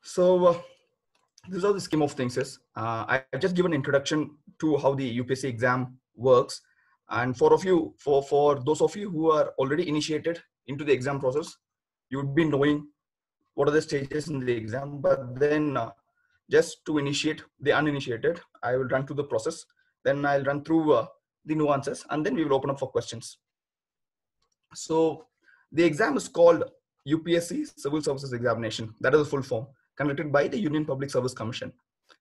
So this is how the scheme of things is. I've just given an introduction to how the UPSC exam works, and for those of you who are already initiated into the exam process, you would be knowing what are the stages in the exam. But then, just to initiate the uninitiated, I will run through the process. Then I'll run through the nuances, and then we will open up for questions. So the exam is called UPSC Civil Services Examination. That is the full form, conducted by the Union Public Service Commission.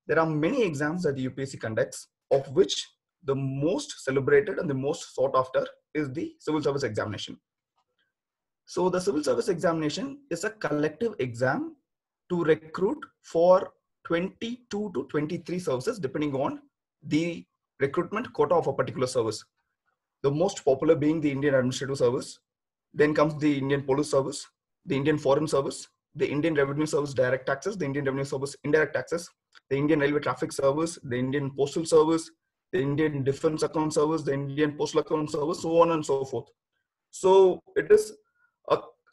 There are many exams that the UPSC conducts, of which the most celebrated and the most sought after is the Civil Service Examination. So the Civil Service Examination is a collective exam to recruit for 22 to 23 services, depending on the recruitment quota of a particular service. The most popular being the Indian Administrative Service. Then comes the Indian Police Service, the Indian Foreign Service, the Indian Revenue Service Direct Taxes, the Indian Revenue Service Indirect Taxes, the Indian Railway Traffic Service, the Indian Postal Service, the Indian Defense Account Service, the Indian Postal Account Service, so on and so forth. So it is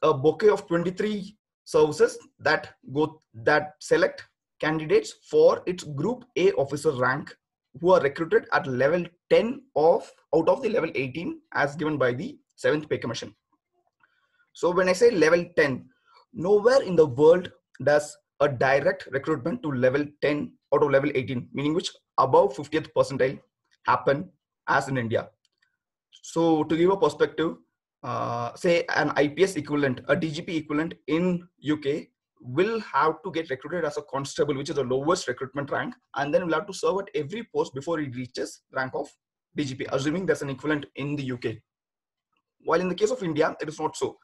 a bouquet of 23 services that select candidates for its Group A officer rank, who are recruited at level 10 out of the level 18 as given by the 7th Pay Commission. So when I say level 10, nowhere in the world does a direct recruitment to level 10 out of level 18, meaning which above 50th percentile, happen as in India. So to give a perspective, say an IPS equivalent, a DGP equivalent in UK will have to get recruited as a constable, which is the lowest recruitment rank, and then will have to serve at every post before he reaches rank of DGP, assuming there's an equivalent in the UK. While in the case of India, it is not so.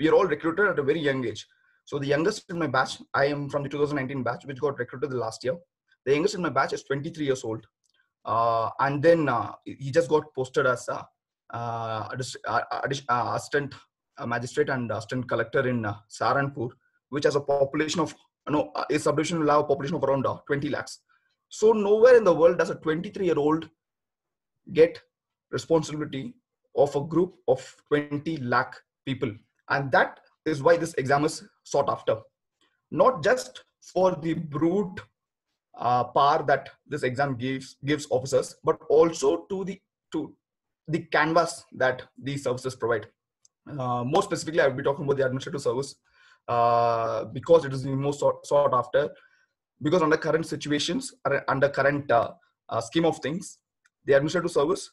We are all recruited at a very young age. So the youngest in my batch, I am from the 2019 batch, which got recruited the last year. The youngest in my batch is 23 years old. And then he just got posted as assistant magistrate and assistant collector in Saharanpur, which has a population of, a subdivision will have a population of around 20 lakhs. So nowhere in the world does a 23-year-old get responsibility of a group of 20 lakh people. And that is why this exam is sought after. Not just for the brute power that this exam gives officers, but also to the canvas that these services provide. More specifically, I will be talking about the administrative service because it is the most sought after. Because under current situations, under current scheme of things, the administrative service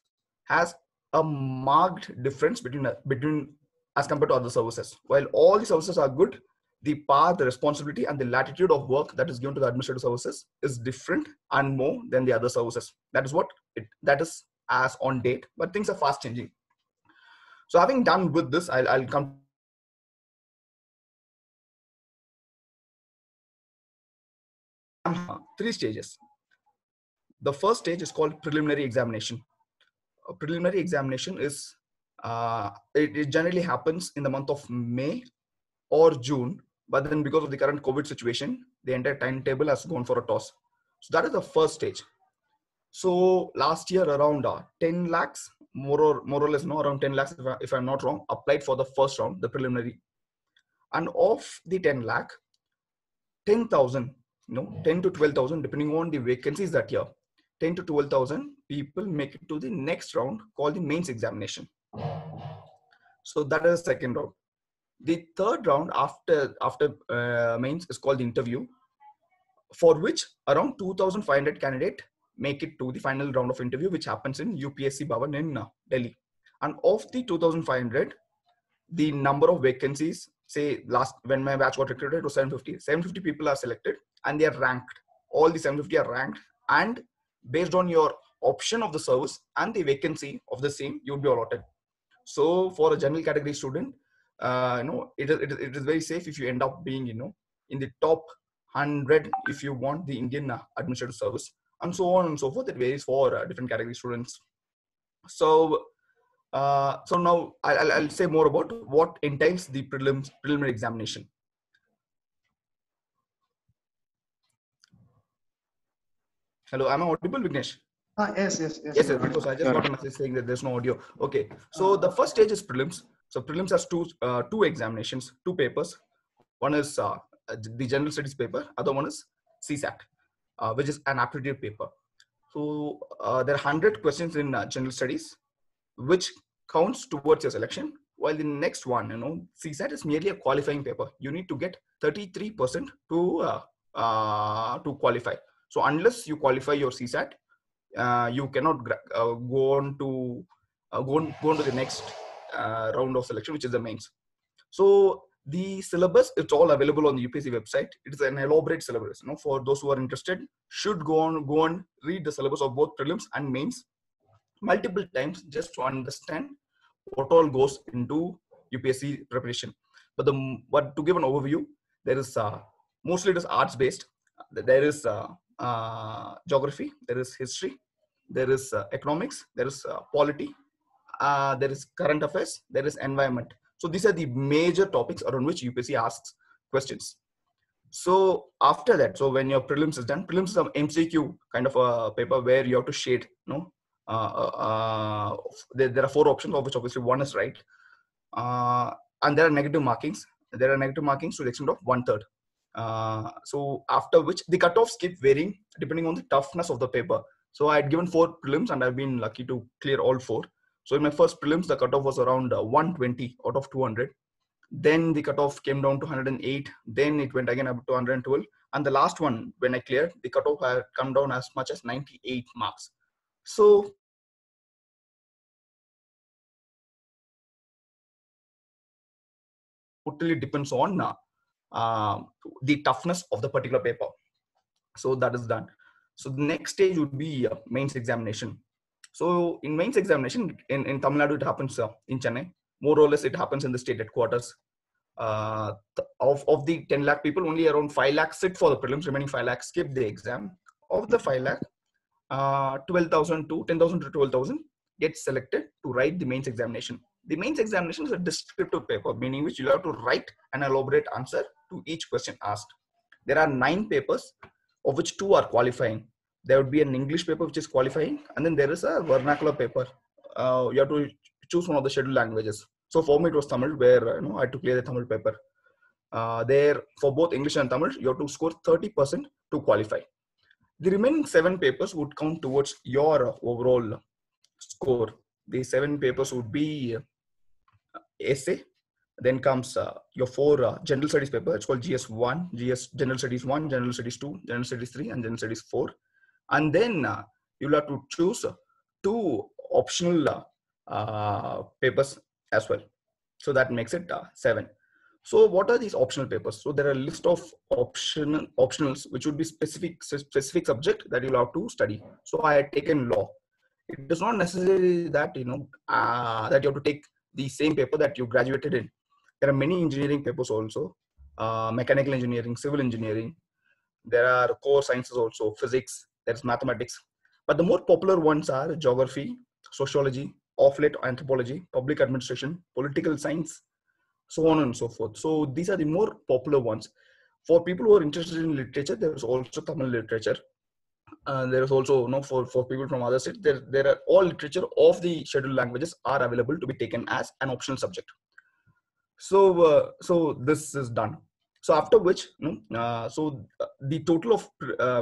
has a marked difference between as compared to other services. While all the services are good, the power, the responsibility, and the latitude of work that is given to the administrative services is different and more than the other services. That is as on date, but things are fast changing. So having done with this, I'll come three stages. The first stage is called preliminary examination. A preliminary examination is it generally happens in the month of May or June, but then because of the current COVID situation, the entire timetable has gone for a toss. So that is the first stage. So last year around 10 lakhs, more or less, around 10 lakhs, if I'm not wrong, applied for the first round, the preliminary. And of the 10 lakh, 10,000, 10 to 12,000, depending on the vacancies that year, 10 to 12,000 people make it to the next round called the mains examination. So that is the second round. The third round after mains is called the interview, for which around 2,500 candidates make it to the final round of interview, which happens in UPSC Bhavan in Delhi. And of the 2,500, the number of vacancies, say when my batch got recruited, it was 750. 750 people are selected and they are ranked. All the 750 are ranked, and based on your option of the service and the vacancy of the same, you will be allotted. So for a general category student, it is very safe if you end up being, in the top 100 if you want the Indian administrative service, and so on and so forth. It varies for different category students. So now I'll say more about what entails the preliminary examination. Hello, am I audible, Vignesh? Yes. Because I just got a message saying that there's no audio. Okay, so the first stage is prelims. So prelims has two examinations, two papers. One is the general studies paper. Other one is CSAT, which is an aptitude paper. So there are 100 questions in general studies, which counts towards your selection. While the next one, CSAT is merely a qualifying paper. You need to get 33% to qualify. So unless you qualify your CSAT, you cannot go on to the next round of selection, which is the mains. So the syllabus, it's all available on the UPSC website. It is an elaborate syllabus. For those who are interested, should go on read the syllabus of both prelims and mains multiple times just to understand what all goes into UPSC preparation. But to give an overview, there is mostly it is arts based. There is geography, there is history, there is economics, there is polity, there is current affairs, there is environment. So these are the major topics around which UPSC asks questions. So after that, so when your prelims is done, prelims is an MCQ kind of a paper where you have to shade, there are 4 options, of which obviously one is right. And there are negative markings. There are negative markings to the extent of 1/3. So after which the cutoffs keep varying depending on the toughness of the paper. So I had given 4 prelims and I've been lucky to clear all 4. So in my first prelims, the cutoff was around 120 out of 200. Then the cutoff came down to 108. Then it went again up to 112. And the last one, when I cleared, the cutoff had come down as much as 98 marks. So totally depends on the toughness of the particular paper. So that is done. So the next stage would be mains examination. So in mains examination in Tamil Nadu, it happens in Chennai. More or less, it happens in the state headquarters. Of the 10 lakh people, only around 5 lakh sit for the prelims. Remaining 5 lakh skip the exam. Of the 5 lakh, 12,000 to 10,000 to 12,000 get selected to write the mains examination. The mains examination is a descriptive paper, meaning which you have to write an elaborate answer to each question asked. There are 9 papers, of which 2 are qualifying. There would be an English paper which is qualifying, and then there is a vernacular paper. You have to choose one of the scheduled languages. So for me, it was Tamil, where I had to clear the Tamil paper. There, for both English and Tamil, you have to score 30% to qualify. The remaining 7 papers would count towards your overall score. The 7 papers would be essay. Then comes your 4 general studies paper. It's called GS1, GS General Studies 1, General Studies 2, General Studies 3, and General Studies 4. And then you'll have to choose 2 optional papers as well. So that makes it 7. So what are these optional papers? So there are a list of optionals, which would be specific subject that you'll have to study. So I had taken law. It is not necessary that that you have to take the same paper that you graduated in. There are many engineering papers also, mechanical engineering, civil engineering. There are core sciences also, physics, there's mathematics. But the more popular ones are geography, sociology, off-late anthropology, public administration, political science, so on and so forth. So these are the more popular ones. For people who are interested in literature, there is also Tamil literature. There is also for people from other states, there are all literature of the scheduled languages are available to be taken as an optional subject. So this is done. So after which, the total of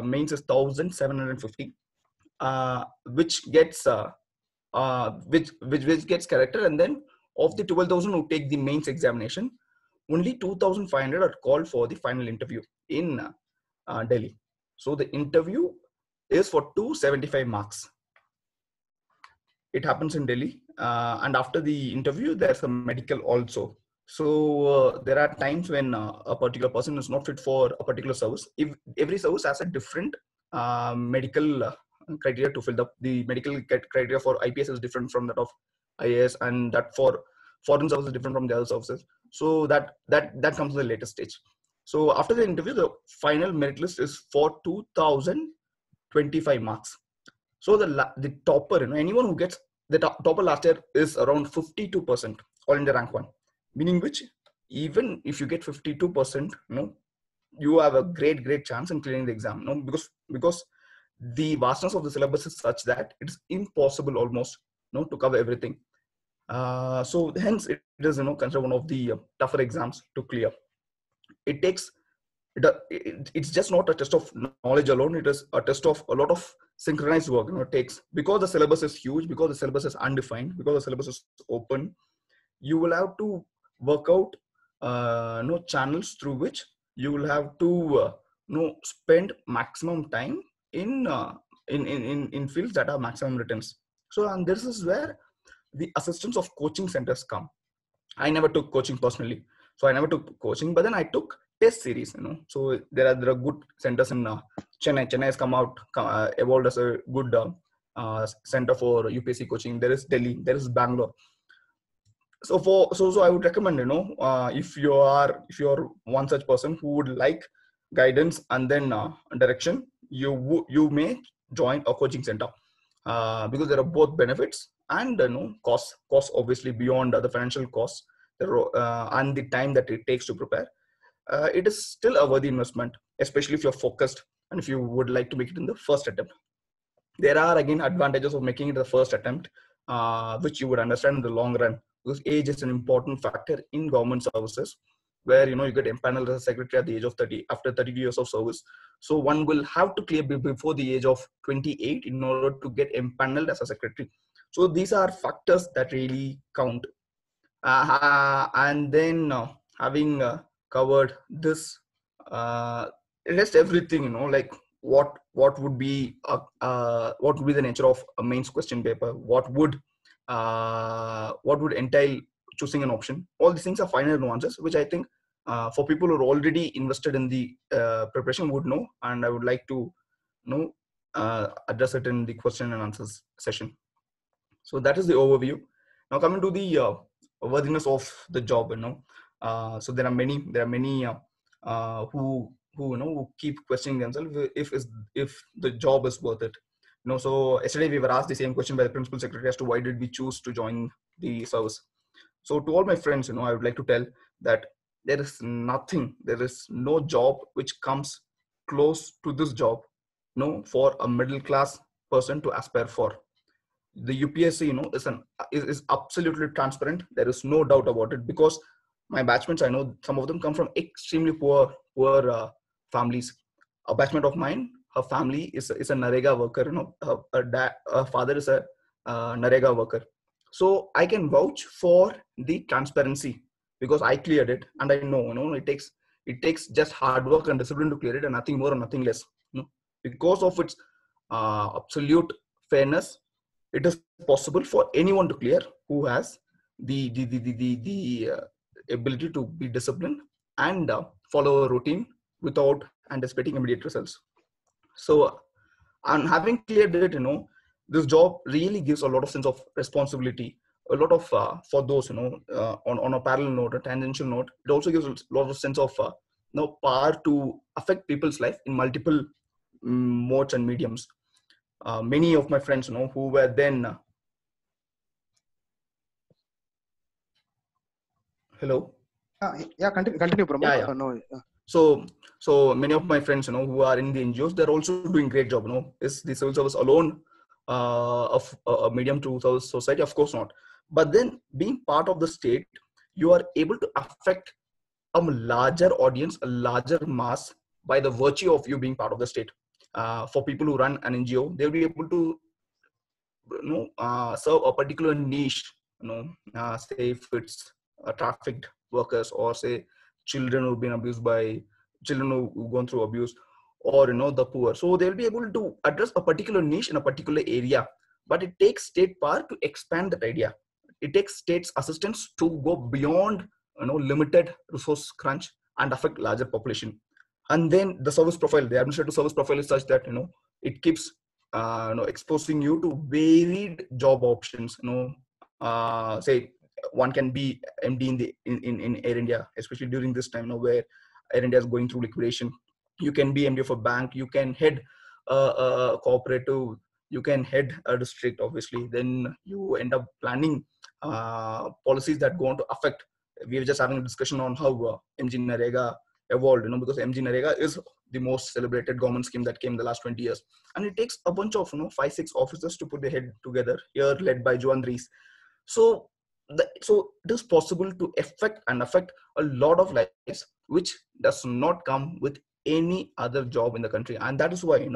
mains is 1,750, which gets which gets corrected, and then of the 12,000 who take the mains examination, only 2,500 are called for the final interview in Delhi. So the interview is for 275 marks. It happens in Delhi, and after the interview, there's a medical also. So there are times when a particular person is not fit for a particular service. If every service has a different medical criteria to fill up. The medical criteria for IPS is different from that of IAS, and that for foreign service is different from the other services. So that comes to the later stage. So after the interview, the final merit list is for 2,025 marks. So the topper, anyone who gets the topper last year is around 52% all India rank 1, meaning which even if you get 52%, you have a great chance in clearing the exam, because the vastness of the syllabus is such that it is impossible almost to cover everything. So hence it is considered one of the tougher exams to clear. It takes It's just not a test of knowledge alone. It is a test of a lot of synchronized work. It takes, because the syllabus is huge, because the syllabus is undefined, because the syllabus is open. You will have to work out channels through which you will have to spend maximum time in in fields that have maximum returns. So, and this is where the assistance of coaching centers come. I never took coaching personally, so I never took coaching. But then I took test series. So there are good centers in Chennai. Chennai has evolved as a good center for UPSC coaching. There is Delhi. There is Bangalore. So I would recommend, if you're one such person who would like guidance and then direction, you may join a coaching center, because there are both benefits and costs obviously beyond the financial costs, and the time that it takes to prepare. It is still a worthy investment, especially if you're focused and if you would like to make it in the first attempt. There are again advantages of making it the first attempt, which you would understand in the long run, because age is an important factor in government services, where you get empaneled as a secretary at the age of 30 after 32 years of service. So one will have to clear before the age of 28 in order to get empaneled as a secretary. So these are factors that really count. And then having covered this, rest everything, like what would be the nature of a mains question paper, what would entail choosing an option. All these things are finer nuances, which I think for people who are already invested in the preparation would know, and I would like to address it in the question and answers session. So that is the overview. Now coming to the worthiness of the job. So there are many who keep questioning themselves if the job is worth it. So yesterday we were asked the same question by the principal secretary as to why did we choose to join the service. So to all my friends, I would like to tell that there is no job which comes close to this job, for a middle class person to aspire for. The UPSC, is absolutely transparent. There is no doubt about it, because my batchmates, I know some of them come from extremely poor families. A batchmate of mine, her family is a Narega worker. Her father is a Narega worker. So I can vouch for the transparency, because I cleared it, and I know, it takes just hard work and discipline to clear it, and nothing more and nothing less. Because of its absolute fairness, it is possible for anyone to clear who has the ability to be disciplined and follow a routine without anticipating immediate results. So, and having cleared it, this job really gives a lot of sense of responsibility, a lot of for those, on a parallel note, a tangential note. It also gives a lot of sense of power to affect people's life in multiple modes and mediums. Many of my friends, who were then hello. Yeah, continue, Pramod. Yeah. No. So many of my friends, who are in the NGOs, they're also doing great job. Is the civil service alone of a medium to society? Of course not. But then, being part of the state, you are able to affect a larger audience, a larger mass, by the virtue of you being part of the state. For people who run an NGO, they'll be able to serve a particular niche. Say if it's trafficked workers, or say children who've been abused by children who've gone through abuse, or the poor. So they'll be able to address a particular niche in a particular area. But it takes state power to expand that idea. It takes state's assistance to go beyond limited resource crunch and affect larger population. And then the service profile, the administrative service profile, is such that it keeps exposing you to varied job options. Say one can be MD in Air India, especially during this time where Air India is going through liquidation. You can be MD of a bank. You can head a cooperative. You can head a district. Obviously, then you end up planning policies that go on to affect. We were just having a discussion on how MG Narega evolved. Because MG Narega is the most celebrated government scheme that came in the last 20 years, and it takes a bunch of 5-6 officers to put their head together. Here, led by Juan Rees. So so it is possible to affect a lot of lives, which does not come with any other job in the country. And that is why,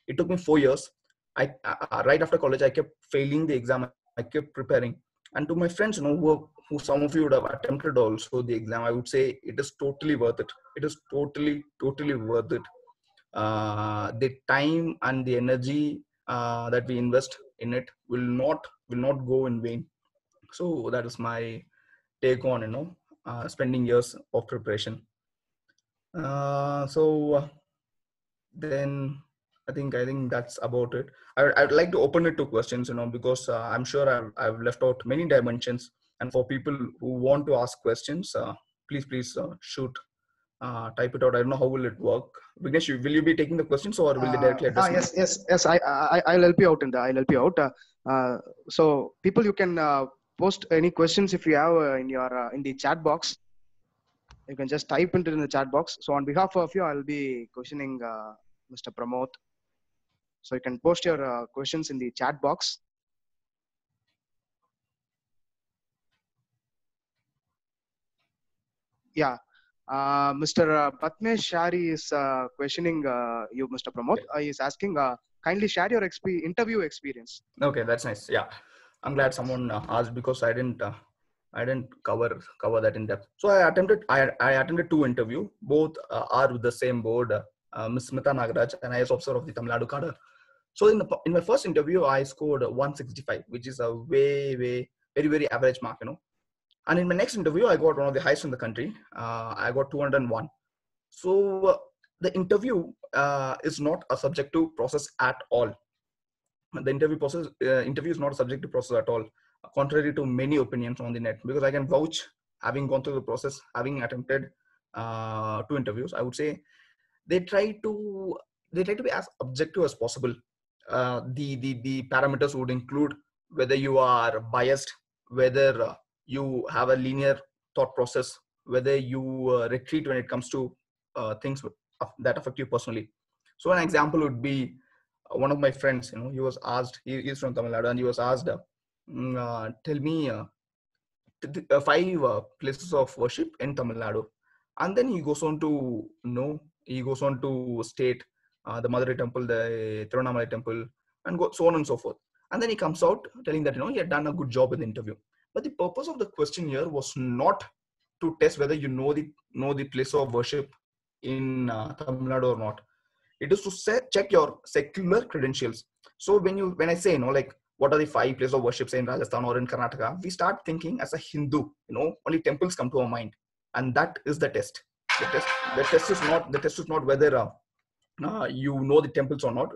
it took me 4 years. Right after college, I kept failing the exam. I kept preparing. And to my friends, who some of you would have attempted also the exam, I would say it is totally worth it. It is totally worth it. The time and the energy that we invest in it will not go in vain. So that is my take on spending years of preparation. So then I think that's about it. I'd like to open it to questions, because I'm sure I've left out many dimensions. And for people who want to ask questions, please shoot, type it out. I don't know how will it work. Vignesh, will you be taking the questions, or will they directly address me? Yes. I'll help you out in the. I'll help you out. So people, you can post any questions if you have in your in the chat box. You can just type into in the chat box. So on behalf of you, I'll be questioning Mr. Pramod. So you can post your questions in the chat box. Yeah. Mr. Patmesh Shari is questioning you, Mr. Pramod. Okay. He is asking, kindly share your interview experience. Okay, that's nice. Yeah, I'm glad someone asked, because I didn't cover that in depth. So I attended 2 interviews. Both are with the same board, Ms. Smita Nagaraj, an IAS officer of the Tamil Nadu cadre. So in my first interview, I scored 165, which is a very average mark, And in my next interview, I got one of the highest in the country. I got 201. So the interview is not a subjective process at all. The interview is not a subjective process at all, contrary to many opinions on the net. Because I can vouch, having gone through the process, having attempted 2 interviews, I would say they try to be as objective as possible. The parameters would include whether you are biased, whether you have a linear thought process, whether you retreat when it comes to things that affect you personally. So an example would be one of my friends. He was asked. He's from Tamil Nadu, and he was asked, "Tell me 5 places of worship in Tamil Nadu." And then he goes on to state the Madurai temple, the Tiruvannamalai temple, and so on and so forth. And then he comes out telling that he had done a good job in the interview. But the purpose of the question here was not to test whether you know the place of worship in Tamil Nadu or not. It is to check your secular credentials. So when I say like what are the 5 places of worship, say in Rajasthan or in Karnataka, we start thinking as a Hindu, only temples come to our mind, and that is the test. The test is not whether you know the temples or not.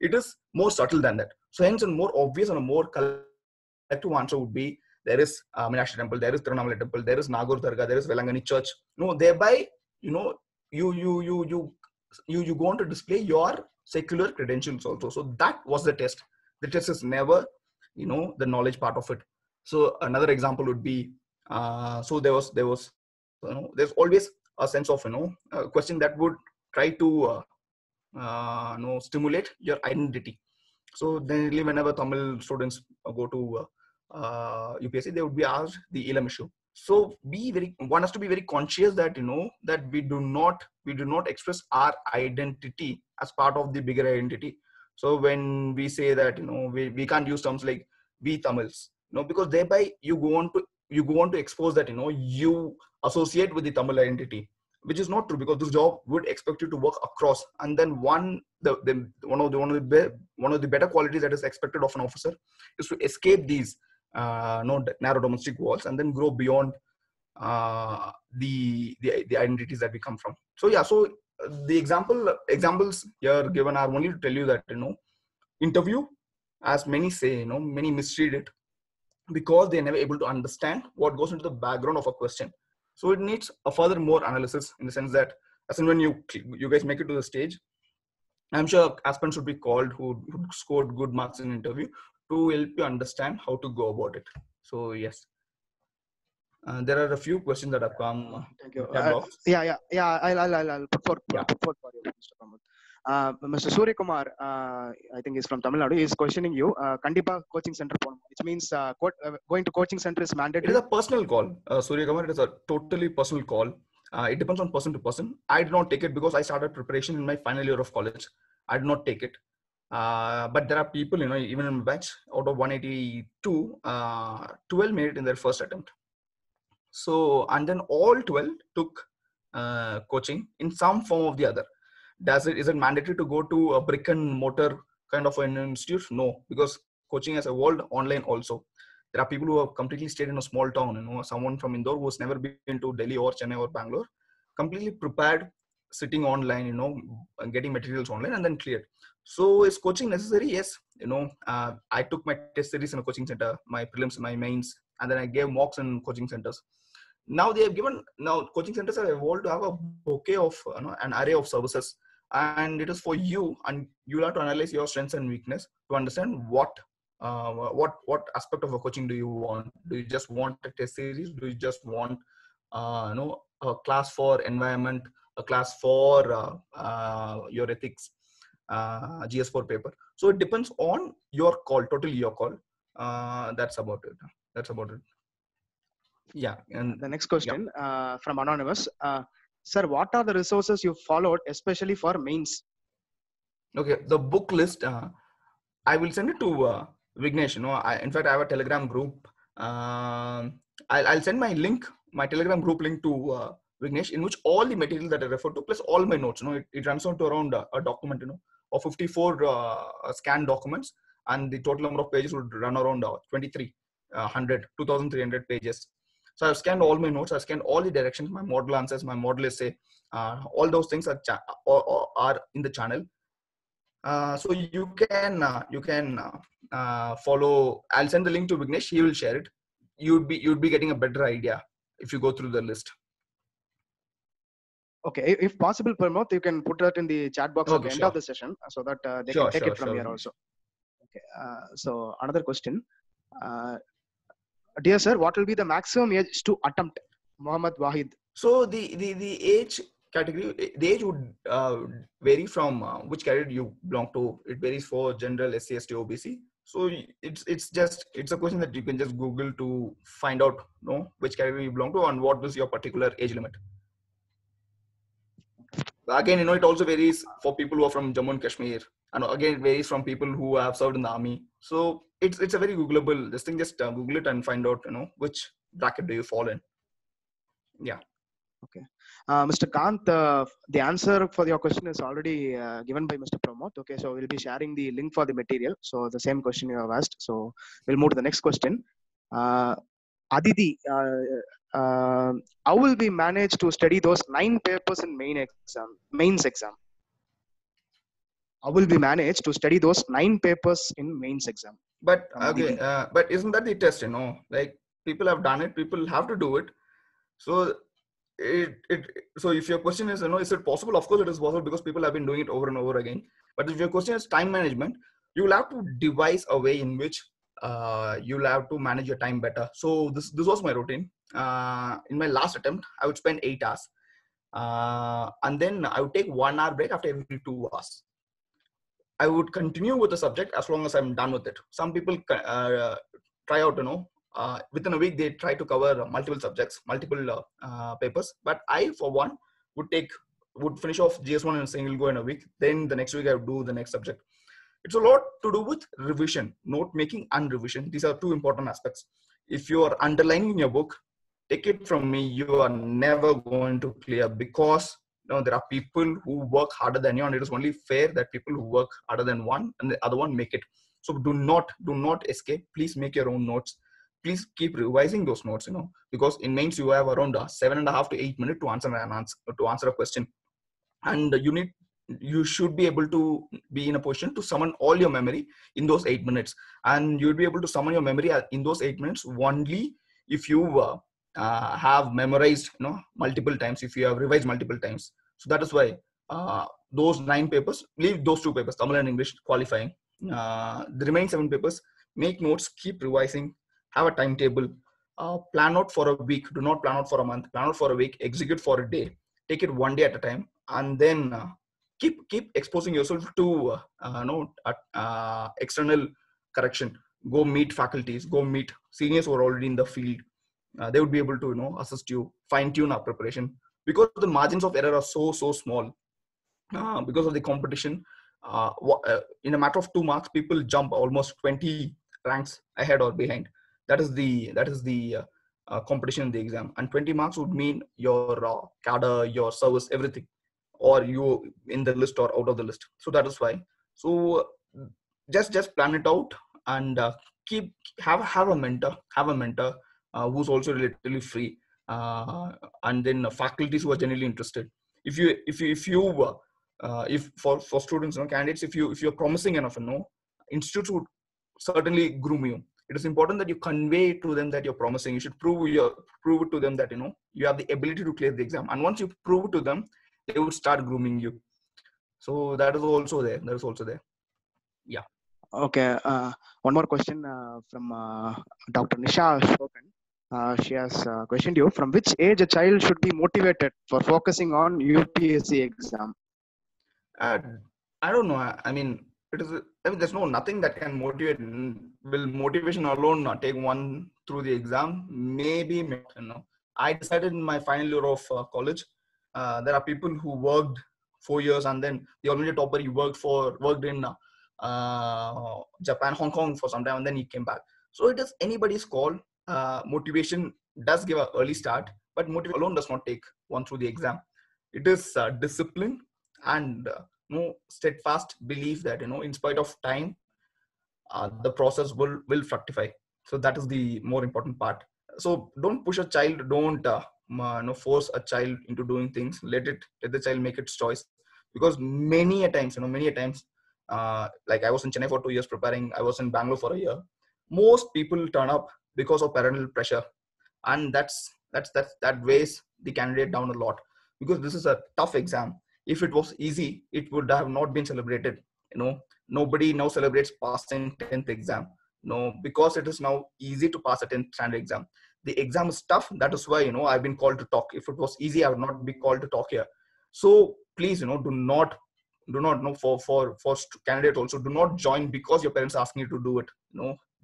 It is more subtle than that. So hence, a more obvious and a more collective answer would be, there is Meenakshi temple, there is Tiruvannamalai temple, there is Nagore Dargah, there is Velangani church. Thereby, you go on to display your secular credentials also. So that was the test. The test is never the knowledge part of it. So another example would be, so there's always a sense of a question that would try to stimulate your identity. So generally, whenever Tamil students go to UPSC, they would be asked the Elam issue. So one has to be very conscious that that we do not express our identity as part of the bigger identity. So when we say that we can't use terms like we Tamils, because thereby you go on to expose that you associate with the Tamil identity, which is not true, because this job would expect you to work across. And then one of the better qualities that is expected of an officer is to escape these narrow domestic walls and then grow beyond the identities that we come from. So yeah, so the examples here given are only to tell you that interview, as many say, many misread it because they're never able to understand what goes into the background of a question. So it needs a further more analysis, in the sense that as in when you guys make it to the stage, I'm sure aspirants should be called who scored good marks in interview to help you understand how to go about it. So yes, there are a few questions that have come. Thank you. Chat box. I'll put forth for you, Mr. Pramod. Mr. Surya Kumar, I think he's from Tamil Nadu. He's questioning you. Kandipa coaching center ponum, which means going to coaching center is It mandatory. is a personal call, Surya Kumar. It is a totally personal call. It depends on person to person. I did not take it because I started preparation in my final year of college. I did not take it. But there are people, you know, even in my batch, out of 182, 12 made it in their first attempt. So, and then all 12 took coaching in some form of the other. Is it mandatory to go to a brick and mortar kind of an institute? No, because coaching has evolved online also. There are people who have completely stayed in a small town, you know, someone from Indore who has never been to Delhi or Chennai or Bangalore, completely prepared, sitting online, you know, and getting materials online and then cleared. So is coaching necessary? Yes. You know, I took my test series in a coaching center, my prelims, my mains, and then I gave mocks in coaching centers. Now they have given, now coaching centers have evolved to have a bouquet of, you know, an array of services, and it is for you, and you have to analyze your strengths and weakness to understand what aspect of a coaching do you want. Do you just want a test series? Do you just want you know, a class for environment, a class for your ethics, GS4 paper? So it depends on your call, totally your call. That's about it. That's about it. Yeah. And the next question from Anonymous. Sir, what are the resources you followed, especially for mains? Okay, the book list, I will send it to Vignesh. You know, in fact, I have a Telegram group. I'll send my Telegram group link to Vignesh, in which all the material that I refer to, plus all my notes. You know, it runs out to around a document, you know, of 54 scanned documents, and the total number of pages would run around 2,300 pages. So I've scanned all my notes. I've scanned all the directions, my model answers, my model essay. All those things are in the channel. So you can follow. I'll send the link to Vignesh. He will share it. You'd be getting a better idea if you go through the list. Okay, if possible, Pramod, you can put that in the chat box at the end sure. of the session so that they can take it from here also. Okay. So another question. Dear sir, what will be the maximum age to attempt? Muhammad Wahid. So the age category, the age would vary from which category you belong to. It varies for general, SC, ST, OBC. So it's a question that you can just Google to find out, you know, which category you belong to and what is your particular age limit. Again, you know, it also varies for people who are from Jammu and Kashmir, and again it varies from people who have served in the army. So it's a very Googleable this thing. Just Google it and find out, you know, which bracket do you fall in. Yeah. Okay. Mr. Kant, the answer for your question is already given by Mr. Pramod. Okay, so we'll be sharing the link for the material. So the same question you have asked. So we'll move to the next question. Aditi, how will we manage to study those 9 papers in mains exam? How will we manage to study those 9 papers in mains exam? But okay, but isn't that the test? You know, like people have done it, people have to do it. So so if your question is, you know, is it possible? Of course it is possible, because people have been doing it over and over again. But if your question is time management, you will have to devise a way in which you'll have to manage your time better. So this was my routine. In my last attempt, I would spend 8 hours, and then I would take 1 hour break after every 2 hours. I would continue with the subject as long as I'm done with it. Some people try out, you know, within a week they try to cover multiple subjects, multiple papers. But I, for one, would finish off GS1 in a single go in a week. Then the next week I would do the next subject. It's a lot to do with revision, note making and revision. These are two important aspects. If you are underlining in your book, take it from me, you are never going to clear, because you know, there are people who work harder than you, and it is only fair that people who work harder than one and the other one make it. So do not escape. Please make your own notes. Please keep revising those notes, you know, because in mains you have around 7.5 to 8 minutes to answer a question, and you should be able to be in a position to summon all your memory in those 8 minutes, and you'll be able to summon your memory in those 8 minutes only if you have memorized, you know, multiple times, if you have revised multiple times. So that is why those 9 papers, leave those 2 papers, Tamil and English, qualifying. The remaining 7 papers, make notes, keep revising, have a timetable, plan out for a week. Do not plan out for a month, plan out for a week, execute for a day, take it one day at a time, and then keep exposing yourself to external correction. Go meet faculties, go meet seniors who are already in the field. They would be able to assist you, fine tune our preparation, because the margins of error are so small. Because of the competition, in a matter of 2 marks, people jump almost 20 ranks ahead or behind. That is the competition in the exam, and 20 marks would mean your cadre, your service, everything, or you in the list or out of the list. So that is why. So just plan it out, and keep have a mentor who's also relatively free, and then faculties who are genuinely interested. If for students, candidates, if you're promising enough, institutes would certainly groom you. It is important that you convey to them that you're promising. You should prove it to them that you have the ability to clear the exam, and once you prove it to them, they would start grooming you. So that is also there. Yeah. Okay. One more question from Dr. Nisha Shokan. She has questioned you: from which age a child should be motivated for focusing on UPSC exam? uh, I don't know. I mean, there's nothing that can motivate. Will motivation alone not take one through the exam? Maybe not. I decided in my final year of college. There are people who worked 4 years, and then the only topper he worked in Japan, Hong Kong for some time, and then he came back. So it is anybody's call. Motivation does give an early start, but motivation alone does not take one through the exam. It is discipline and steadfast belief that in spite of time, the process will fructify. So that is the more important part. So don't push a child, don't force a child into doing things. Let the child make its choice, because many a times, like I was in Chennai for 2 years preparing, I was in Bangalore for a year. Most people turn up because of parental pressure, and that weighs the candidate down a lot, because this is a tough exam. If it was easy, it would have not been celebrated. Nobody now celebrates passing 10th exam. No, because it is now easy to pass a 10th standard exam. The exam is tough. That is why I've been called to talk. If it was easy, I would not be called to talk here. So please, do not know, for candidate also, do not join because your parents are asking you to do it.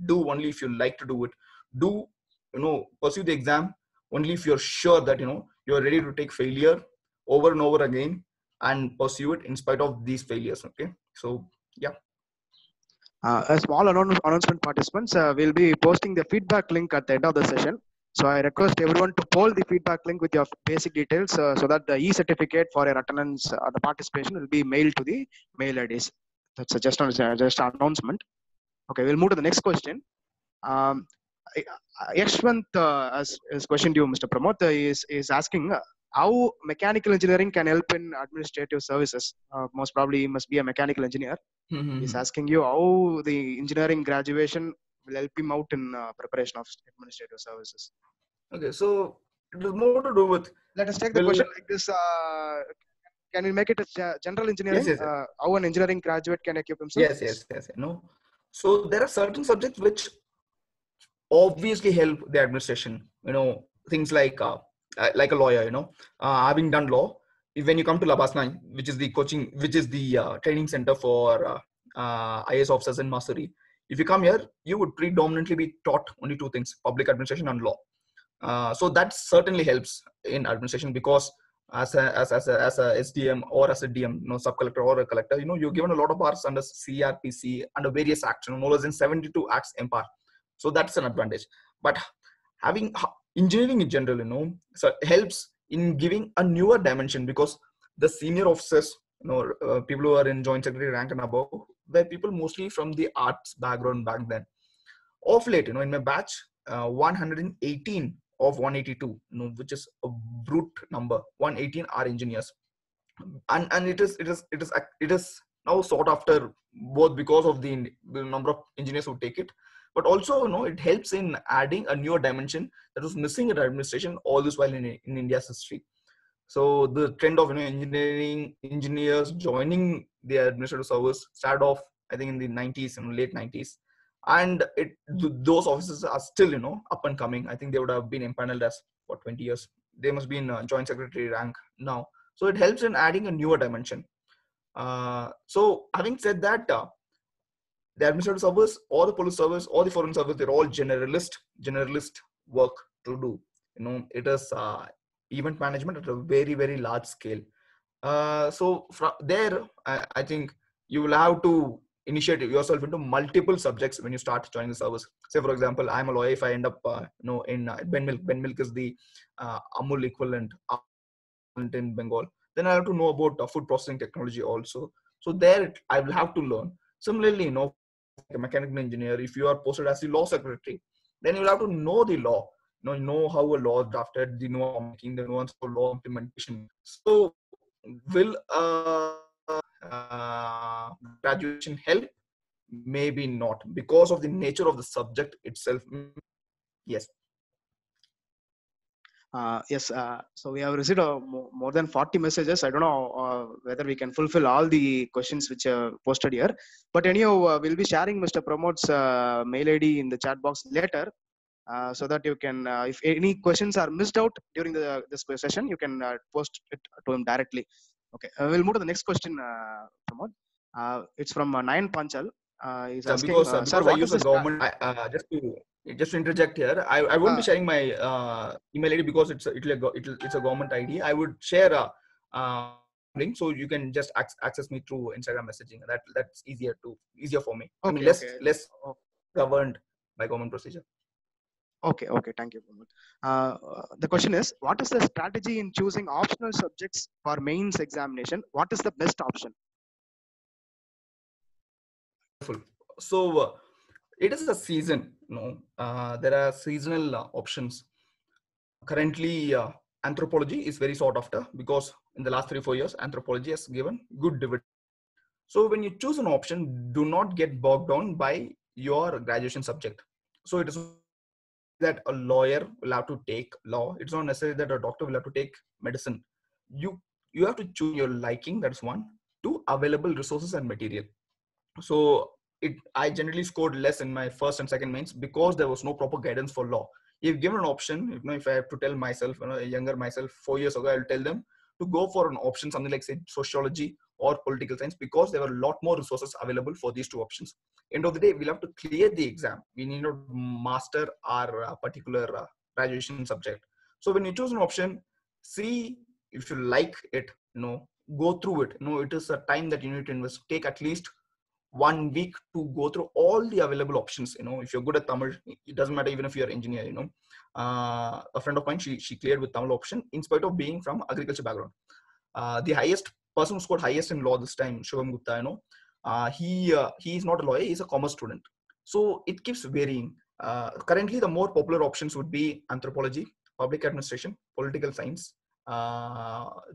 Do only if you like to do it. Do pursue the exam only if you're sure that you're ready to take failure over and over again and pursue it in spite of these failures. Okay, so yeah. A small announcement, participants. We'll be posting the feedback link at the end of the session. So I request everyone to poll the feedback link with your basic details so that the e-certificate for your attendance or the participation will be mailed to the mail IDs. That's just an announcement. Okay, we'll move to the next question. Yashwant has questioned you, Mr. Pramod, is asking how mechanical engineering can help in administrative services. Most probably he must be a mechanical engineer. He's asking you how the engineering graduation will help him out in preparation of administrative services. Okay, so it is more to do with. Let us take the question like this. Can we make it a general engineering? Yes. How an engineering graduate can equip himself? Yes. No. So there are certain subjects which obviously help the administration. Things like a lawyer. Having done law, when you come to Labasna, which is the training center for IAS officers in Masuri, if you come here, you would predominantly be taught only two things: public administration and law. So that certainly helps in administration, because as a SDM or as a DM, sub collector or a collector, you're given a lot of powers under CRPC, under various acts, no less than 72 acts empower. So that's an advantage. But having engineering in general, so helps in giving a newer dimension, because the senior officers, people who are in joint secretary rank and above, were people mostly from the arts background back then. Of late, in my batch, 118 of 182, which is a brute number, 118 are engineers, and it is now sought after, both because of the number of engineers who take it, but also it helps in adding a newer dimension that was missing in administration all this while in India's history. So the trend of engineering engineers joining the administrative service started off, I think, in the 90s, late 90s, and those officers are still up and coming. I think they would have been empaneled as for 20 years. They must be in joint secretary rank now. So it helps in adding a newer dimension. So having said that, the administrative service or the police service or the foreign service, they're all generalist work to do. It is event management at a very, very large scale. So from there, I think you will have to initiate yourself into multiple subjects when you start joining the service. Say, for example, I'm a lawyer. If I end up, in Ben Milk. Ben Milk is the Amul equivalent in Bengal. Then I have to know about food processing technology also. So there, I will have to learn. Similarly, like a mechanical engineer, if you are posted as the law secretary, then you'll have to know the law. Know how a law is drafted, the making, the nuance for law implementation. So will graduation help? Maybe not, because of the nature of the subject itself. Yes. Yes, so we have received more than 40 messages. I don't know whether we can fulfill all the questions which are posted here. But anyhow, we'll be sharing Mr. Pramod's mail ID in the chat box later, so that you can, if any questions are missed out during this session, you can post it to him directly. Okay, we'll move to the next question, Pramod. It's from Nayan Panchal. He's asking, Because sir, I what use is a this? government, just to interject here, I won't be sharing my email ID because it's a government ID. I would share a link, so you can just access me through Instagram messaging. That's easier for me. Okay, I mean, less okay. governed by government procedure. Okay, thank you. The question is, what is the strategy in choosing optional subjects for mains examination? What is the best option? So it is a season. There are seasonal options. Currently, anthropology is very sought after because in the last 3-4 years, anthropology has given good dividend. So when you choose an option, do not get bogged down by your graduation subject. So it is that a lawyer will have to take law. It's not necessary that a doctor will have to take medicine. You have to choose your liking. That's one. Two, available resources and material. So I generally scored less in my first and second mains because there was no proper guidance for law. If given an option, if I have to tell myself, a younger myself 4 years ago, I'll tell them to go for an option, something like say sociology or political science, because there were a lot more resources available for these two options. End of the day, we'll have to clear the exam. We need to master our particular graduation subject. So when you choose an option, see if you like it, go through it. It is a time that you need to invest. Take at least 1 week to go through all the available options. If you're good at Tamil, it doesn't matter even if you're an engineer. A friend of mine, she cleared with Tamil option in spite of being from agriculture background. The highest person who scored highest in law this time, Shubham Gupta, he is not a lawyer, he's a commerce student. So it keeps varying. Currently, the more popular options would be anthropology, public administration, political science.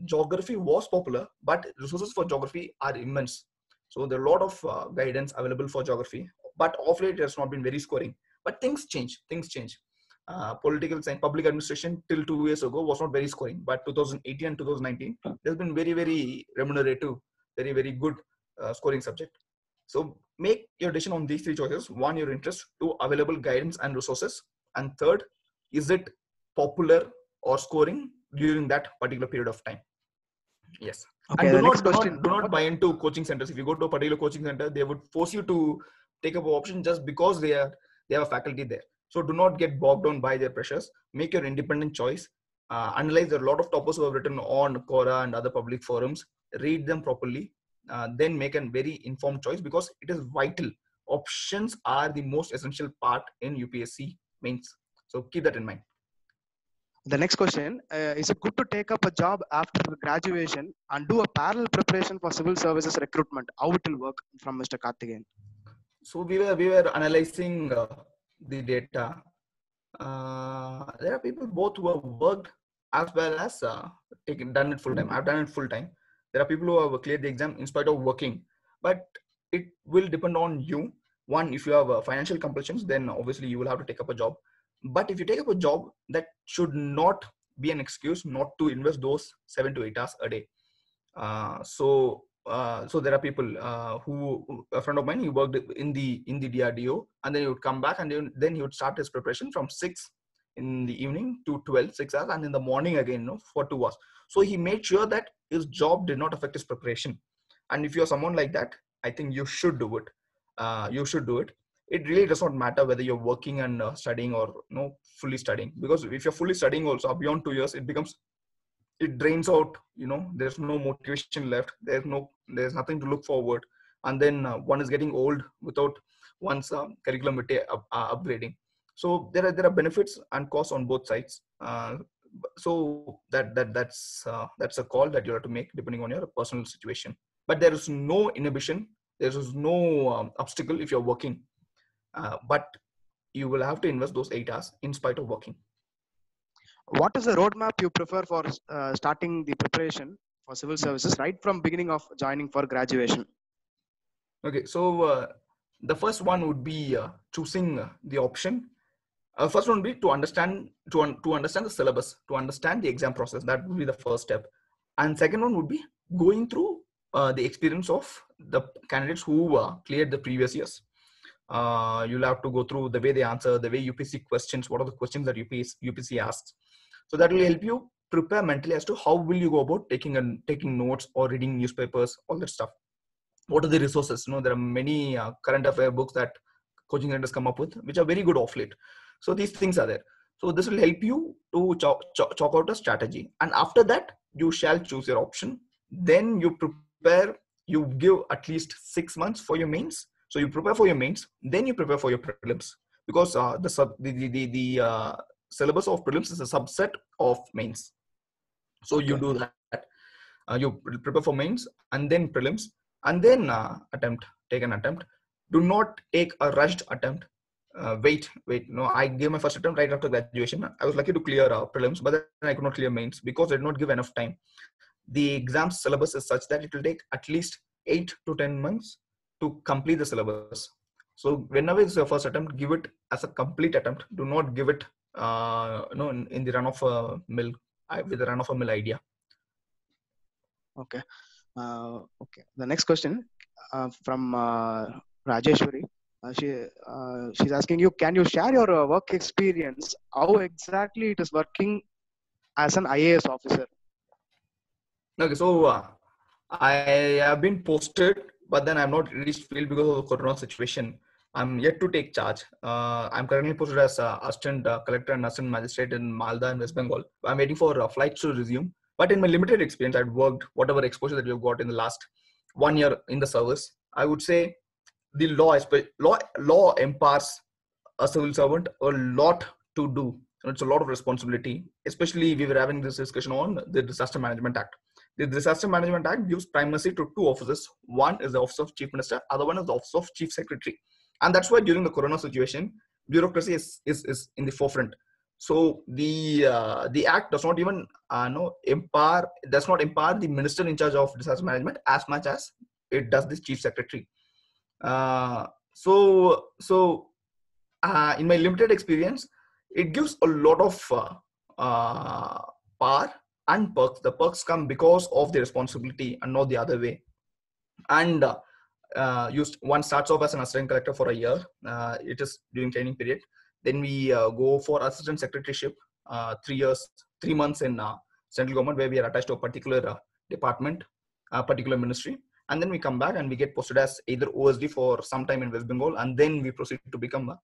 Geography was popular, but resources for geography are immense. So there are a lot of guidance available for geography, but of late it has not been very scoring. But things change. Political science, public administration till 2 years ago was not very scoring, but 2018 and 2019 there's been very, very remunerative, very, very good scoring subject. So make your decision on these three choices. One, your interest. Two, available guidance and resources. And third, is it popular or scoring during that particular period of time? Yes. Okay, And do not buy into coaching centers. If you go to a particular coaching center, they would force you to take up an option just because they have a faculty there. So do not get bogged down by their pressures. Make your independent choice. Analyze. There are a lot of toppers who have written on Quora and other public forums. Read them properly. Then make a very informed choice, because it is vital. Options are the most essential part in UPSC mains. So keep that in mind. The next question, is it good to take up a job after graduation and do a parallel preparation for civil services recruitment? How it will work, from Mr. Karthikeyan? So we were analyzing the data. There are people both who have worked as well as done it full time. I've done it full time. There are people who have cleared the exam in spite of working, but it will depend on you. One, if you have financial compulsions, then obviously you will have to take up a job. But if you take up a job, that should not be an excuse not to invest those 7 to 8 hours a day. So there are people who, a friend of mine, he worked in the DRDO, and then he would come back, and then he would start his preparation from 6 in the evening to 12, 6 hours, and in the morning again, for 2 hours. So he made sure that his job did not affect his preparation. And if you're someone like that, I think you should do it. You should do it. It really does not matter whether you're working and studying or fully studying, because if you're fully studying also beyond 2 years, it drains out. There's no motivation left. There's nothing to look forward, and then one is getting old without one's curriculum upgrading. So there are benefits and costs on both sides. So that's a call that you have to make depending on your personal situation. But there is no inhibition, there is no obstacle if you're working, but you will have to invest those 8 hours in spite of working. What is the roadmap you prefer for starting the preparation for civil services right from beginning of joining for graduation? Okay, so the first one would be choosing the option. First one would be to understand the syllabus, to understand the exam process. That would be the first step. And second one would be going through the experience of the candidates who cleared the previous years. You'll have to go through the way they answer, the way UPSC questions, what are the questions that UPSC asks. So that will help you prepare mentally as to how will you go about taking notes or reading newspapers, all that stuff. What are the resources? There are many current affair books that coaching centers come up with, which are very good off late. So these things are there. So this will help you to chalk out a strategy. And after that, you shall choose your option. Then you prepare, you give at least 6 months for your mains. So you prepare for your mains, then you prepare for your prelims, because the syllabus of prelims is a subset of mains. So you do that. You prepare for mains and then prelims, and then take an attempt. Do not take a rushed attempt. Wait. I gave my first attempt right after graduation. I was lucky to clear prelims, but then I could not clear mains because I did not give enough time. The exam syllabus is such that it will take at least 8 to 10 months to complete the syllabus. So whenever it's your first attempt, give it as a complete attempt. Do not give it in the run of a mill, with the run of a mill idea. Okay. Okay. The next question from Rajeshwari. She's asking you, can you share your work experience? How exactly it is working as an IAS officer? Okay, so I have been posted, but then I'm not reached field because of the corona situation. I'm yet to take charge. I'm currently posted as assistant collector and assistant magistrate in Malda and West Bengal. I'm waiting for flights to resume. But in my limited experience, I've worked whatever exposure that we've got in the last 1 year in the service. I would say the law empowers a civil servant a lot to do. It's a lot of responsibility. Especially we were having this discussion on the Disaster Management Act. The Disaster Management Act gives primacy to 2 offices. One is the Office of Chief Minister, other one is the Office of Chief Secretary. And that's why during the corona situation, bureaucracy is in the forefront. So the act does not even empower the minister in charge of disaster management as much as it does the chief secretary. So in my limited experience, it gives a lot of power and perks. The perks come because of the responsibility and not the other way. And one starts off as an assistant collector for a year. It is during training period. Then we go for assistant secretaryship, 3 months in central government, where we are attached to a particular department, a particular ministry. And then we come back and we get posted as either OSD for some time in West Bengal, and then we proceed to become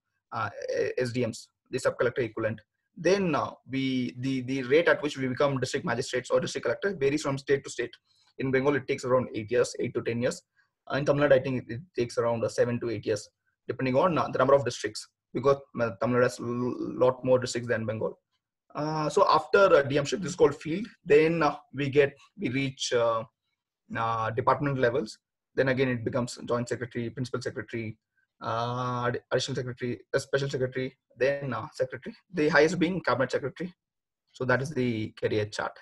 SDMs, the sub collector equivalent. Then the rate at which we become district magistrates or district collector varies from state to state. In Bengal, it takes around 8 to 10 years. In Tamil Nadu, I think it takes around 7 to 8 years, depending on the number of districts, because Tamil Nadu has a lot more districts than Bengal. So after DMship, this is called field. Then we reach department levels. Then again, it becomes joint secretary, principal secretary, additional secretary, special secretary, then secretary. The highest being cabinet secretary. So that is the career chart.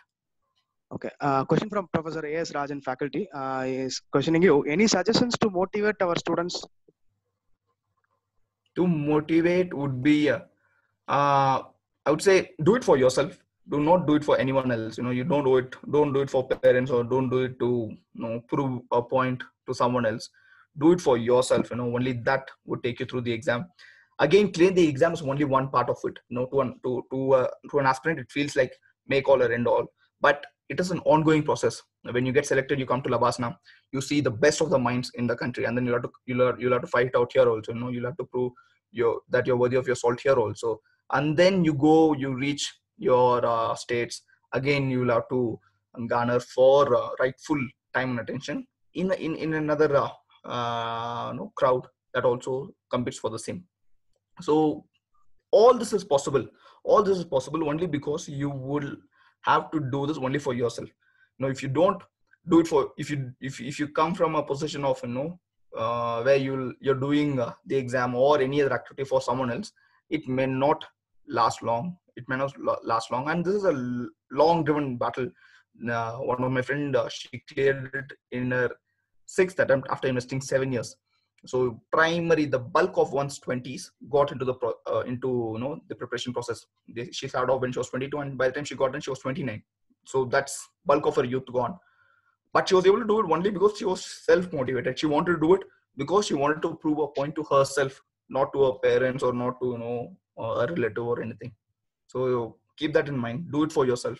Okay. Question from Professor A.S. Rajan, faculty, is questioning you. Any suggestions to motivate our students? To motivate would be, I would say, do it for yourself. Do not do it for anyone else. You don't do it for parents, or don't do it to prove a point to someone else. Do it for yourself. Only that would take you through the exam. Again, clearing the exam is only one part of it. To an aspirant, it feels like make all or end all. But it is an ongoing process. When you get selected, you come to Labasana, you see the best of the minds in the country, and then you'll have to fight out here also. You'll have to prove that you're worthy of your salt here also, and then you reach your states. Again, you'll have to garner for rightful time and attention in another crowd that also competes for the same. So all this is possible. All this is possible only because you will have to do this only for yourself. If you don't do it for, if you come from a position of where you're doing the exam or any other activity for someone else, it may not last long. It may not last long, and this is a long driven battle. One of my friend, she cleared it in her 6th attempt after investing 7 years. So primary, the bulk of one's 20s got into the preparation process. She started off when she was 22, and by the time she got in, she was 29. So that's bulk of her youth gone. But she was able to do it only because she was self-motivated. She wanted to do it because she wanted to prove a point to herself, not to her parents or not to a relative or anything. So keep that in mind. Do it for yourself.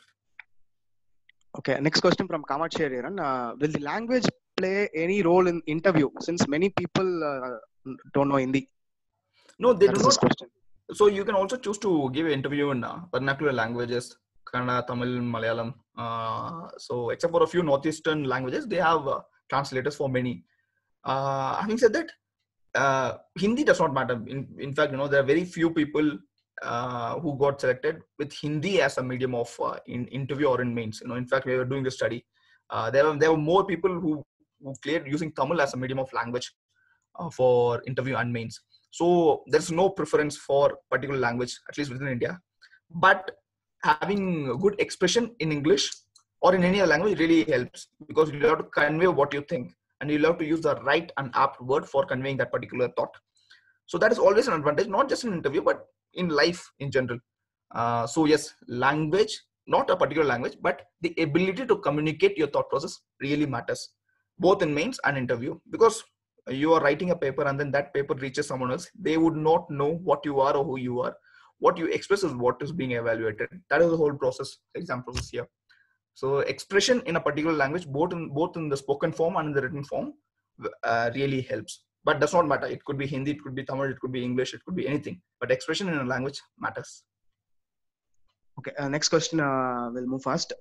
Okay, next question from Kamat Sheriran. Will the language play any role in interview, since many people don't know Hindi? No, they do not. Question. So you can also choose to give an interview in vernacular languages, Kannada, Tamil, Malayalam. So except for a few northeastern languages, they have translators for many. Having said that, Hindi does not matter. In fact, there are very few people who got selected with Hindi as a medium of in interview or in mains. In fact, we were doing the study. There were more people who cleared using Tamil as a medium of language for interview and mains. So there's no preference for particular language, at least within India. But having a good expression in English or in any other language really helps, because you have to convey what you think, and you'll have to use the right and apt word for conveying that particular thought. So that is always an advantage, not just in interview, but in life in general. So yes, language, not a particular language, but the ability to communicate your thought process really matters, both in mains and interview. Because you are writing a paper and then that paper reaches someone else, they would not know what you are or who you are. What you express is what is being evaluated. That is the whole process, exam process here. So expression in a particular language, both in the spoken form and in the written form, really helps. But does not matter. It could be Hindi, it could be Tamil, it could be English, it could be anything. But expression in a language matters. Okay, next question. We'll move fast.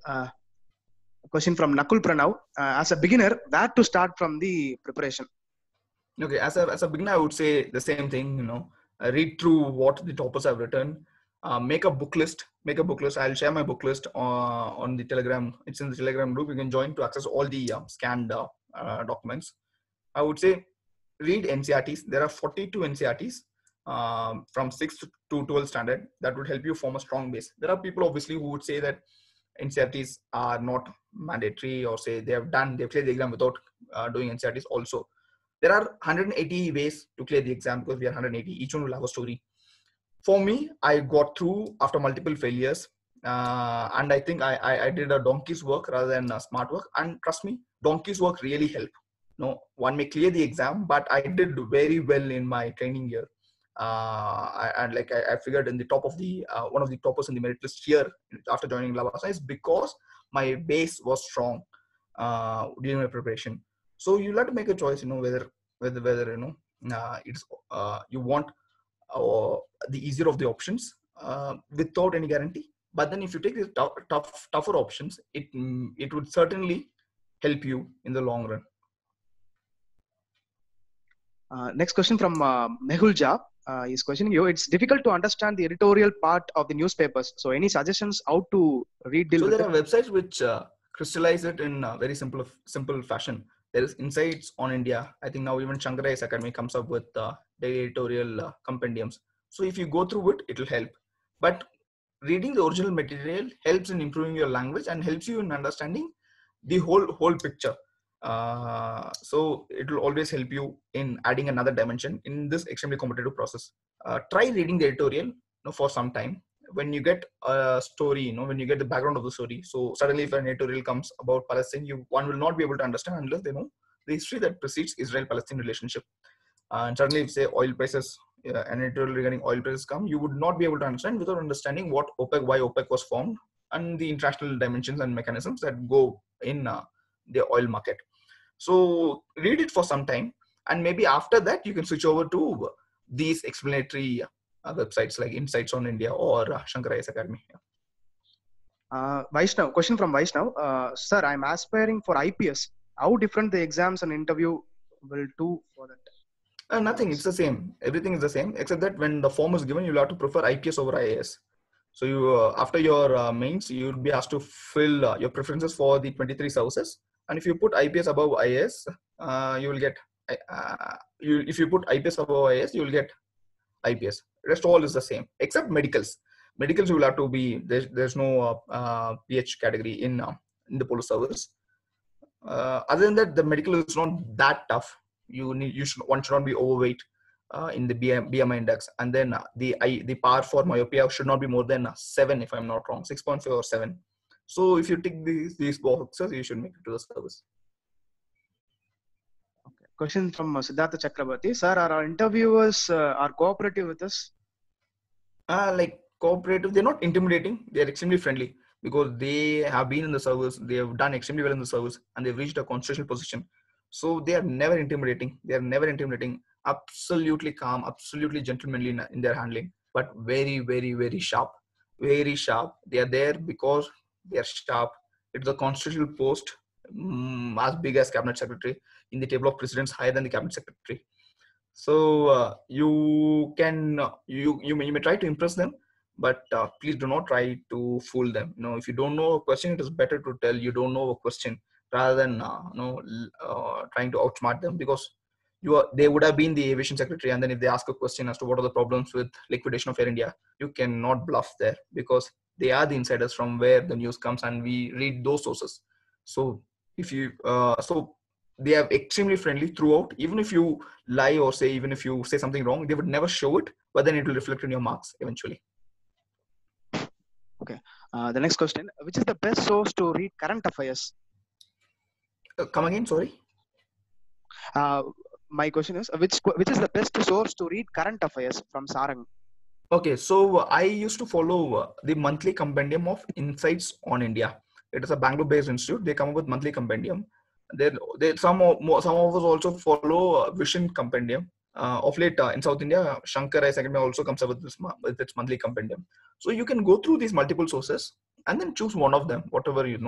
Question from Nakul Pranav. As a beginner, where to start from the preparation? Okay, as a beginner, I would say the same thing. Read through what the toppers have written. Make a book list. I'll share my book list on the Telegram. It's in the Telegram group. You can join to access all the scanned documents. I would say read NCERTs. There are 42 NCERTs from 6th to 12th standard. That would help you form a strong base. There are people obviously who would say that NCERTs are not mandatory, or say they've cleared the exam without doing NCERTs also. There are 180 ways to clear the exam, because we are 180. Each one will have a story. For me, I got through after multiple failures. And I think I did a donkey's work rather than a smart work. And trust me, donkey's work really helped. One may clear the exam, but I did very well in my training year. I figured in the top of the one of the toppers in the merit list here after joining Labasana is because my base was strong during my preparation. So you'll have to make a choice, whether it's you want the easier of the options without any guarantee. But then if you take the tougher options, it would certainly help you in the long run. Next question from Mehul Jha. He's questioning you. It's difficult to understand the editorial part of the newspapers. So any suggestions how to read? So there are websites which crystallize it in a very simple fashion. There is Insights on India. I think now even Shankarai's Academy comes up with daily editorial compendiums. So if you go through it, it will help. But reading the original material helps in improving your language and helps you in understanding the whole picture. So it will always help you in adding another dimension in this extremely competitive process. Try reading the editorial for some time. When you get a story, when you get the background of the story, so suddenly if an editorial comes about Palestine, one will not be able to understand unless they know the history that precedes Israel-Palestine relationship. And suddenly if say oil prices, an editorial regarding oil prices come, you would not be able to understand without understanding why OPEC was formed, and the international dimensions and mechanisms that go in the oil market. So read it for some time, and maybe after that you can switch over to these explanatory websites like Insights on India or Shankar IAS Academy. Vaishnav, question from Vaishnav. Sir, I'm aspiring for IPS. How different the exams and interview will do for that? Nothing, it's the same. Everything is the same, except that when the form is given, you'll have to prefer IPS over IAS. So you, after your mains, you'll be asked to fill your preferences for the 23 services. And if you put IPS above IAS, you will get, if you put IPS above IAS, you will get IPS. Rest all is the same, except medicals. Medicals you will have to be, there's no PH category in the police service. Other than that, the medical is not that tough. One should not be overweight in the BMI index, and then the power for myopia should not be more than 7, if I'm not wrong, 6.5 or 7. So if you tick these boxes, you should make it to the service. Okay. Question from Siddhartha Chakrabarti. Sir, are our interviewers are cooperative with us? Like cooperative, they're not intimidating. They're extremely friendly because they have been in the service. They have done extremely well in the service, and they've reached a constitutional position. So they are never intimidating. They are never intimidating. Absolutely calm, absolutely gentlemanly in their handling, but very, very, very sharp. Very sharp. They are there because they are sharp. It's a constitutional post, as big as cabinet secretary, in the table of precedence, higher than the cabinet secretary. So you can you may try to impress them, but please do not try to fool them. If you don't know a question, it is better to tell you don't know a question rather than trying to outsmart them, because they would have been the aviation secretary, and then if they ask a question as to what are the problems with liquidation of Air India, you cannot bluff there, because they are the insiders from where the news comes, and we read those sources. So if you they are extremely friendly throughout. Even if you lie or even if you say something wrong, they would never show it, but then it will reflect in your marks eventually. Okay. The next question: which is the best source to read current affairs? Come again, sorry. My question is, which is the best source to read current affairs from Sarang? Okay, so I used to follow the monthly compendium of Insights on India. It is a Bangalore-based institute. They come up with monthly compendium. Some of us also follow Vision compendium. Of late, in South India, Shankar IAS Academy also comes up with its monthly compendium. So you can go through these multiple sources and then choose one of them, whatever you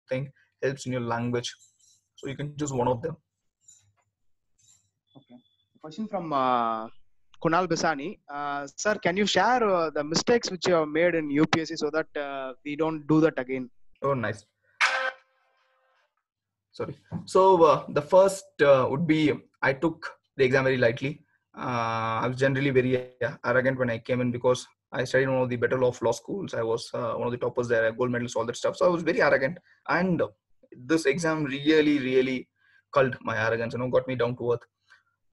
think helps in your language. So you can choose one of them. Okay. Question from Kunal Bisani. Sir, can you share the mistakes which you have made in UPSC so that we don't do that again? Oh, nice. Sorry. So the first would be, I took the exam very lightly. I was generally very arrogant when I came in, because I studied one of the better law schools. I was one of the toppers there, gold medals, all that stuff. So I was very arrogant, and this exam really, really culled my arrogance. Got me down to earth.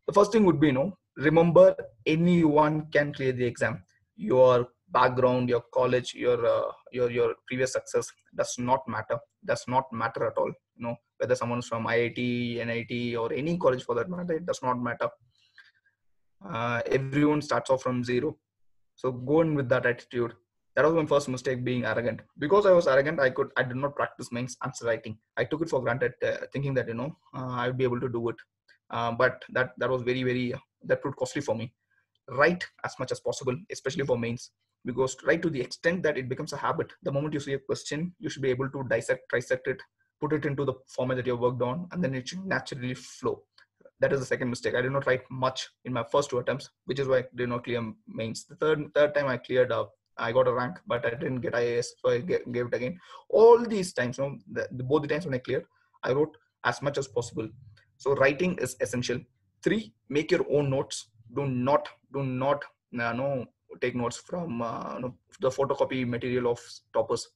The first thing would be, remember, anyone can clear the exam. Your background, your college, your previous success does not matter. Does not matter at all. Whether someone's from IIT, NIT, or any college for that matter, it does not matter. Everyone starts off from zero. So go in with that attitude. That was my first mistake, being arrogant. Because I was arrogant, I did not practice my answer writing. I took it for granted, thinking that I would be able to do it. But that was very, very that proved costly for me. Write as much as possible, especially for mains, because write to the extent that it becomes a habit. The moment you see a question, you should be able to trisect it, put it into the format that you worked on, and then it should naturally flow. That is the second mistake. I did not write much in my first 2 attempts, which is why I did not clear mains. The third time I cleared up, I got a rank, but I didn't get IAS, so I gave it again. All these times, both the times when I cleared, I wrote as much as possible. So writing is essential. 3, make your own notes. Do not take notes from the photocopy material of toppers.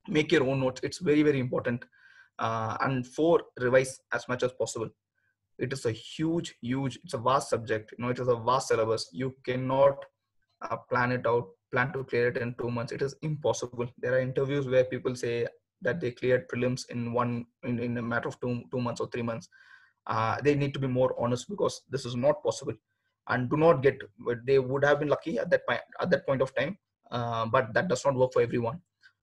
Make your own notes. It's very, very important. And 4, revise as much as possible. It is a huge, it's a vast subject. It is a vast syllabus. You cannot plan to clear it in 2 months. It is impossible. There are interviews where people say that they cleared prelims in a matter of 2 months or 3 months. They need to be more honest, because this is not possible. And do not get, they would have been lucky at that point of time, but that does not work for everyone.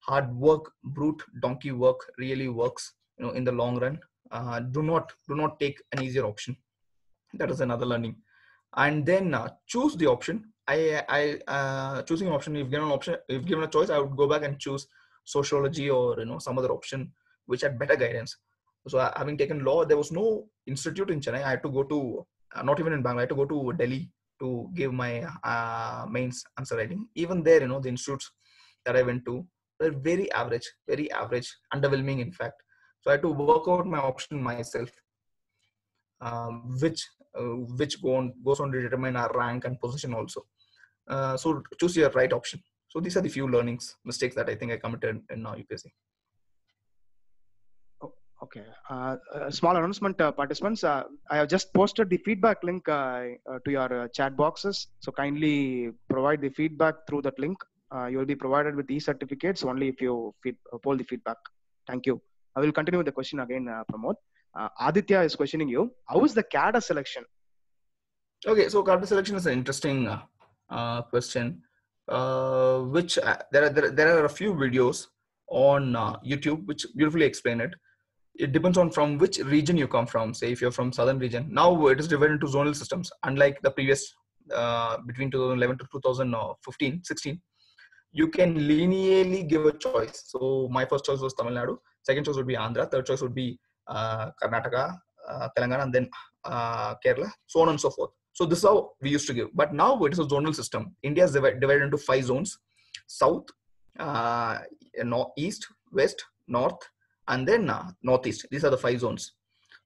hard work, brute donkey work really works, in the long run. Do not take an easier option. That is another learning. And then choose the option. I choosing an option, if given a choice, I would go back and choose sociology or some other option which had better guidance. So having taken law, there was no institute in Chennai. I had to go to not even in Bangalore. I had to go to Delhi to give my mains answer writing. Even there, the institutes that I went to were very average, underwhelming in fact. So I had to work out my option myself, which goes on to determine our rank and position also. So choose your right option. So these are the few mistakes that I think I committed in UPSC. Okay. Small announcement, participants. I have just posted the feedback link to your chat boxes. So kindly provide the feedback through that link. You will be provided with these certificates only if you poll the feedback. Thank you. I will continue with the question again, Pramod. Aditya is questioning you. How is the CADA selection? Okay, so CADA selection is an interesting question. Which there are a few videos on YouTube which beautifully explain it. It depends on from which region you come from. Say if you're from southern region, now it is divided into zonal systems. Unlike the previous between 2011 to 2015, 16, you can linearly give a choice. So my first choice was Tamil Nadu, second choice would be Andhra, third choice would be Karnataka, Telangana, and then Kerala, so on and so forth. So this is how we used to give. But now it is a zonal system. India is divided into 5 zones: south, east, west, north, and then northeast. These are the 5 zones.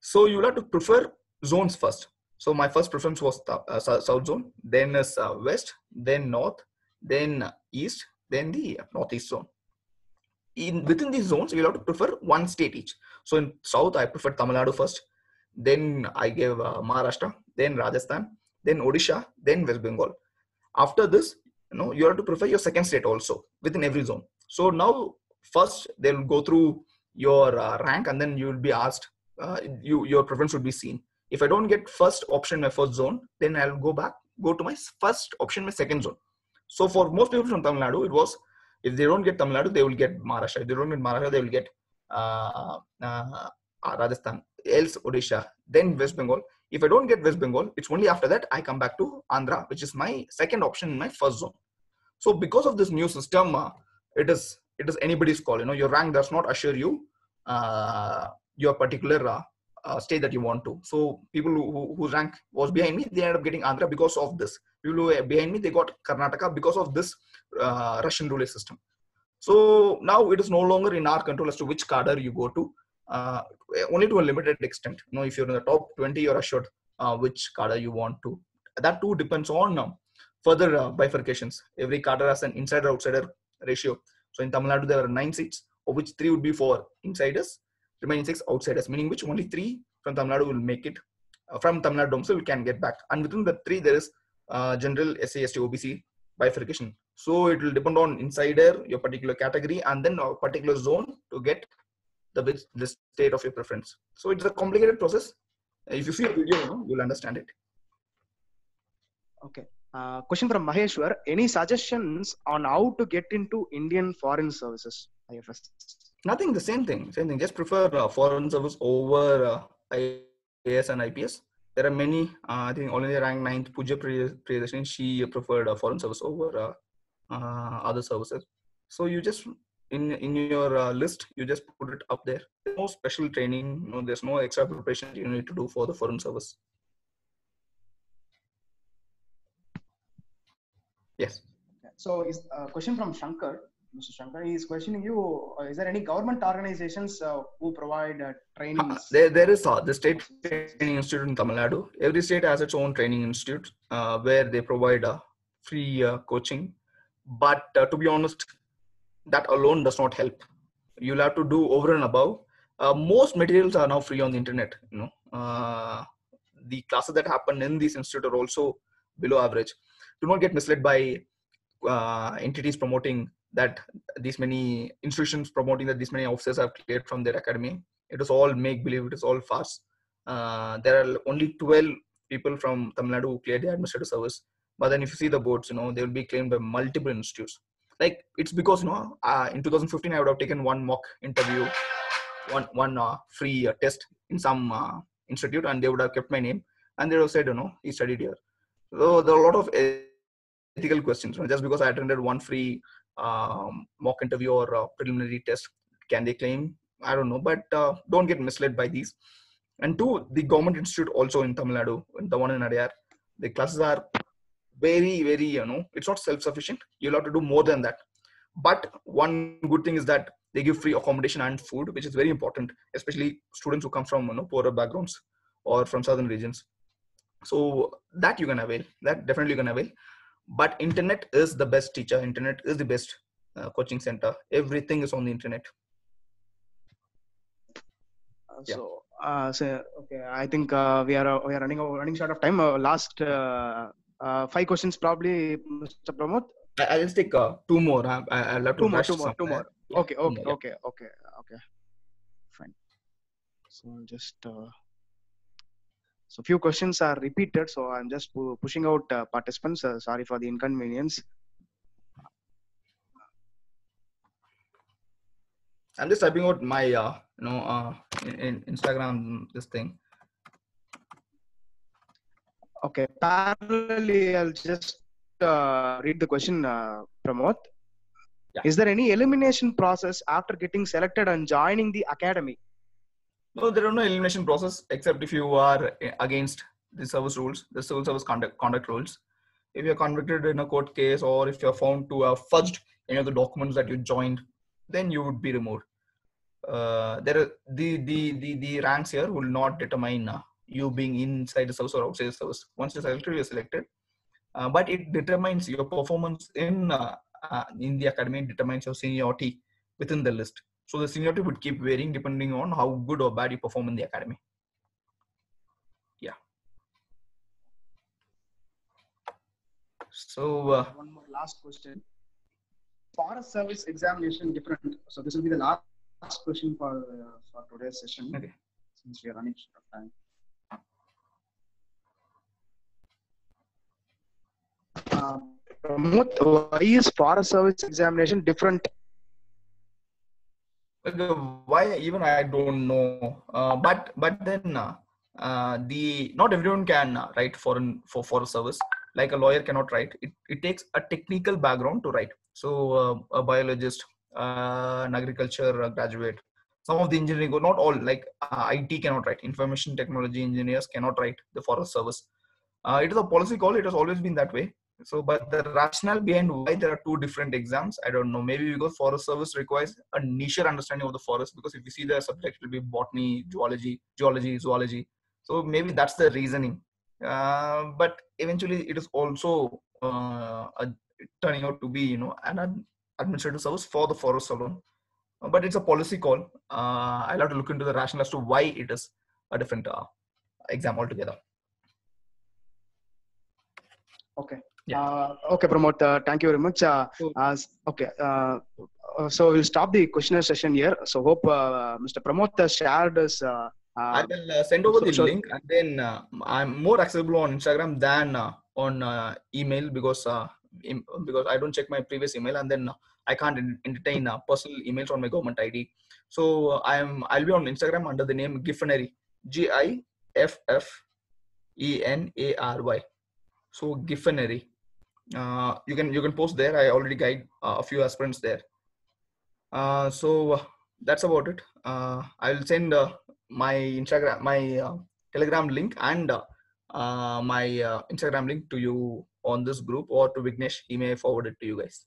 So you have to prefer zones first. So my first preference was south zone, then is west, then north, then east, then the northeast zone. Within these zones, you'll have to prefer one state each. So in south, I prefer Tamil Nadu first, then I gave Maharashtra, then Rajasthan, then Odisha, then West Bengal. After this, you have to prefer your second state also within every zone. So now first they'll go through your rank, and then you will be asked, your preference would be seen. If I don't get first option in my first zone, then I'll go to my first option in my second zone. So for most people from Tamil Nadu, it was, if they don't get Tamil Nadu, they will get Maharashtra. If they don't get Maharashtra, they will get Rajasthan, else Odisha, then West Bengal. If I don't get West Bengal, it's only after that I come back to Andhra, which is my second option in my first zone. So because of this new system, it is anybody's call. Your rank does not assure you your particular state that you want to. So people whose rank was behind me, they ended up getting Andhra because of this. People who were behind me, they got Karnataka because of this Russian roulette system. So now it is no longer in our control as to which cadre you go to. Only to a limited extent. If you're in the top 20, you're assured which cadre you want to. That too depends on further bifurcations. Every cadre has an insider-outsider ratio. So in Tamil Nadu, there are 9 seats, of which 3 would be for insiders, remaining 6 outsiders, meaning which only 3 from Tamil Nadu will make it. From Tamil Nadu domicile can get back. And within the 3, there is general SC, ST, OBC bifurcation. So it will depend on insider, your particular category, and then a particular zone to get the state of your preference. So it's a complicated process. If you see a video, you'll understand it. Okay. Question from Maheshwar. Any suggestions on how to get into Indian Foreign Services, IFS? Nothing, the same thing. Just prefer foreign service over IAS and IPS. There are many, I think all India rank 9th, Pooja Priyadarshini, she preferred foreign service over other services. So you just, in your list, you just put it up there. There's no special training, there's no extra preparation you need to do for the foreign service. Yes. So is a question from Shankar. Mr. Shankar is questioning you, is there any government organizations who provide trainings? There is the State Training Institute in Tamil Nadu. Every state has its own training institute where they provide free coaching. But to be honest, that alone does not help. You'll have to do over and above. Most materials are now free on the internet. The classes that happen in these institutes are also below average. Do not get misled by entities promoting that these many institutions promoting that these many officers have cleared from their academy. It is all make believe. It is all farce. There are only 12 people from Tamil Nadu who cleared the administrative service. But then if you see the boards, they will be claimed by multiple institutes. like it's because in 2015 I would have taken one mock interview, one free test in some institute, and they would have kept my name and they would have said he studied here. So there are a lot of ethical questions. Just because I attended one free mock interview or preliminary test, can they claim? I don't know, but don't get misled by these. And two, the government institute also in Tamil Nadu, the one in Adyar, the classes are very, very, it's not self-sufficient. You'll have to do more than that. But one good thing is that they give free accommodation and food, which is very important, especially students who come from poorer backgrounds or from southern regions. So that you can avail, that definitely you can avail. But internet is the best teacher. Internet is the best coaching center. Everything is on the internet. So okay, I think we are running short of time. Last 5 questions probably, Mr. Pramod. I'll just take 2 more. I'll have to rush two more. Yeah, Okay. Fine. So just so few questions are repeated. So I'm just pushing out participants. Sorry for the inconvenience. I'm just typing out my in Instagram this thing. Okay, parallelly I'll just read the question, Pramod. Yeah. Is there any elimination process after getting selected and joining the academy? No, there are no elimination process except if you are against the service rules, the civil service conduct rules. If you're convicted in a court case, or if you're found to have fudged any of the documents that you joined, then you would be removed. There are the ranks here will not determine you being inside the service or outside the service. Once you're selected, you're selected. But it determines your performance in the academy, determines your seniority within the list. So the seniority would keep varying depending on how good or bad you perform in the academy. Yeah. So one more last question. Forest service examination different. So this will be the last question for today's session. Okay. Since we are running short of time. Why is forest service examination different? Why even I don't know. But then not everyone can write for forest service. Like a lawyer cannot write. It takes a technical background to write. So a biologist, an agriculture graduate, some of the engineering, not all, like IT cannot write. Information technology engineers cannot write the forest service. It is a policy call. It has always been that way. So, but the rationale behind why there are 2 different exams, I don't know. Maybe because forest service requires a niche understanding of the forest. Because if you see the subject, it will be botany, geology, zoology. So maybe that's the reasoning. But eventually, it is also turning out to be, an administrative service for the forest alone. But it's a policy call. I'll have to look into the rationale as to why it is a different exam altogether. Okay. Yeah. Okay, Pramod. Thank you very much. Okay. So we'll stop the questionnaire session here. So hope Mr. Pramod has shared his. I will send over the link, and then I'm more accessible on Instagram than on email because I don't check my previous email, and then I can't entertain personal emails on my government ID. So I'll be on Instagram under the name Giffenary, GIFFENARY. So Giffenary. You can post there. I already guide a few aspirants there. So that's about it. I'll send my Instagram, my Telegram link and my Instagram link to you on this group, or to Vignesh. He may forward it to you guys.